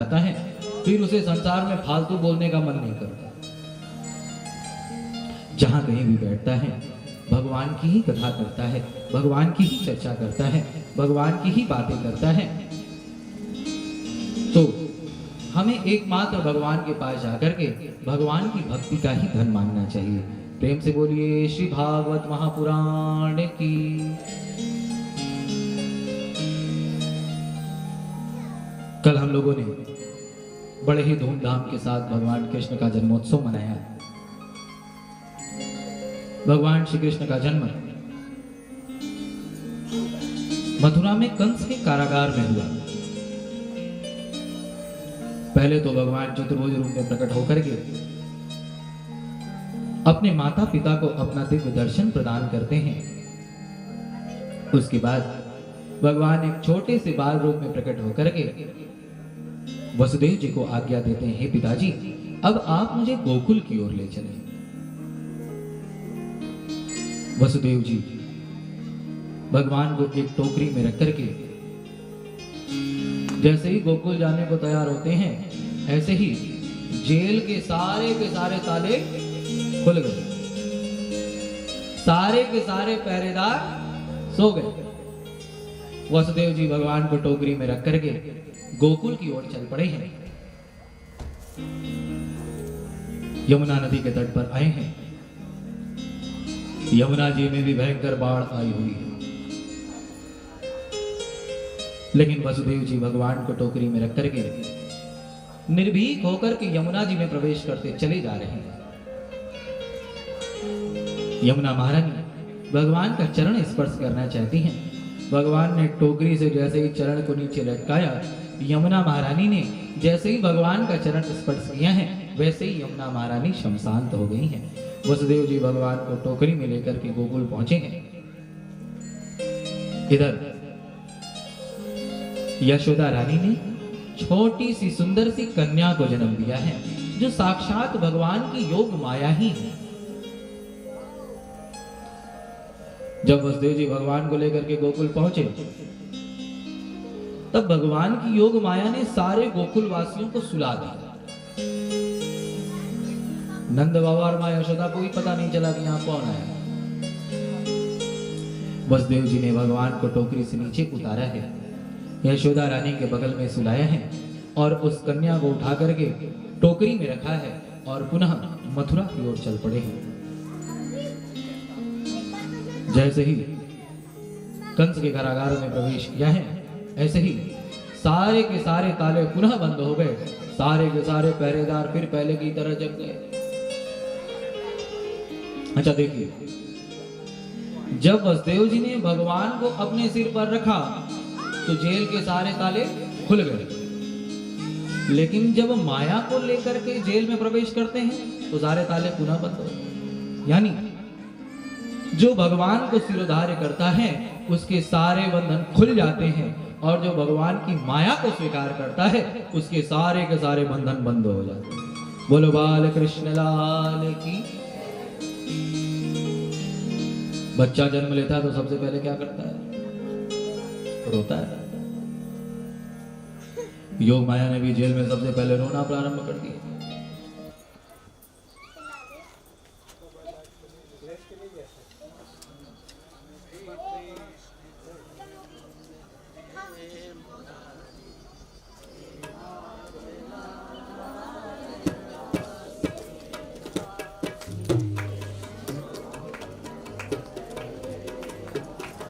जाता है, फिर उसे संसार में फालतू बोलने का मन नहीं करता। जहां कहीं भी बैठता है भगवान की ही कथा करता है, भगवान की ही चर्चा करता है, भगवान की ही बातें करता है। तो हमें एकमात्र भगवान के पास जाकर के भगवान की भक्ति का ही धन मांगना चाहिए। प्रेम से बोलिए श्री भागवत महापुराण की। कल हम लोगों ने बड़े ही धूमधाम के साथ भगवान कृष्ण का जन्मोत्सव मनाया। भगवान श्री कृष्ण का जन्म मथुरा में कंस के कारागार में हुआ। पहले तो भगवान चतुर्भुज रूप में प्रकट होकर के अपने माता पिता को अपना दिव्य दर्शन प्रदान करते हैं। उसके बाद भगवान एक छोटे से बाल रूप में प्रकट होकर के वसुदेव जी को आज्ञा देते हैं, हे पिताजी अब आप मुझे गोकुल की ओर ले चलें। वसुदेव जी भगवान को एक टोकरी में रख करके जैसे ही गोकुल जाने को तैयार होते हैं, ऐसे ही जेल के सारे ताले खुल गए, सारे के सारे पहरेदार सो गए। वसुदेव जी भगवान को टोकरी में रख करके गोकुल की ओर चल पड़े हैं। यमुना नदी के तट पर आए हैं। यमुना जी में भी भयंकर बाढ़ आई हुई है, लेकिन वसुदेव जी भगवान को टोकरी में रख करके निर्भीक होकर के यमुना जी में प्रवेश करते चले जा रहे हैं। यमुना महारानी भगवान का चरण स्पर्श करना चाहती हैं। भगवान ने टोकरी से जैसे ही चरण को नीचे लटकाया, यमुना महारानी ने जैसे ही भगवान का चरण स्पर्श किया है, वैसे ही यमुना महारानी शमशांत हो गई हैं। वसुदेव जी भगवान को टोकरी में लेकर के गोकुल पहुंचे हैं। इधर यशोदा रानी ने छोटी सी सुंदर सी कन्या को जन्म दिया है, जो साक्षात भगवान की योग माया ही है। जब वसुदेव जी भगवान को लेकर के गोकुल पहुंचे, तब भगवान की योग माया ने सारे गोकुल वासियों को सुला दिया। नंद बाबा और मां यशोदा को भी पता नहीं चला कि यहां कौन आया। वसुदेव जी ने भगवान को टोकरी से नीचे उतारा है, यशोदा रानी के बगल में सुलाया है और उस कन्या को उठा करके टोकरी में रखा है और पुनः मथुरा की ओर चल पड़े हैं। जैसे ही कंस के कारागार में प्रवेश किया है, ऐसे ही सारे के सारे ताले पुनः बंद हो गए। सारे के सारे पहरेदार फिर पहले की तरह जग गए। अच्छा देखिए, जब वसुदेव जी ने भगवान को अपने सिर पर रखा तो जेल के सारे ताले खुल गए, लेकिन जब माया को लेकर के जेल में प्रवेश करते हैं तो सारे ताले पुनः बंद हो गए। यानी जो भगवान को सिरोधार्य करता है उसके सारे बंधन खुल जाते हैं, और जो भगवान की माया को स्वीकार करता है उसके सारे के सारे बंधन बंद हो जाते हैं। बोलो बाल कृष्ण लाल की। बच्चा जन्म लेता है तो सबसे पहले क्या करता है? रोता है। योग माया ने भी जेल में सबसे पहले रोना प्रारंभ कर दिया।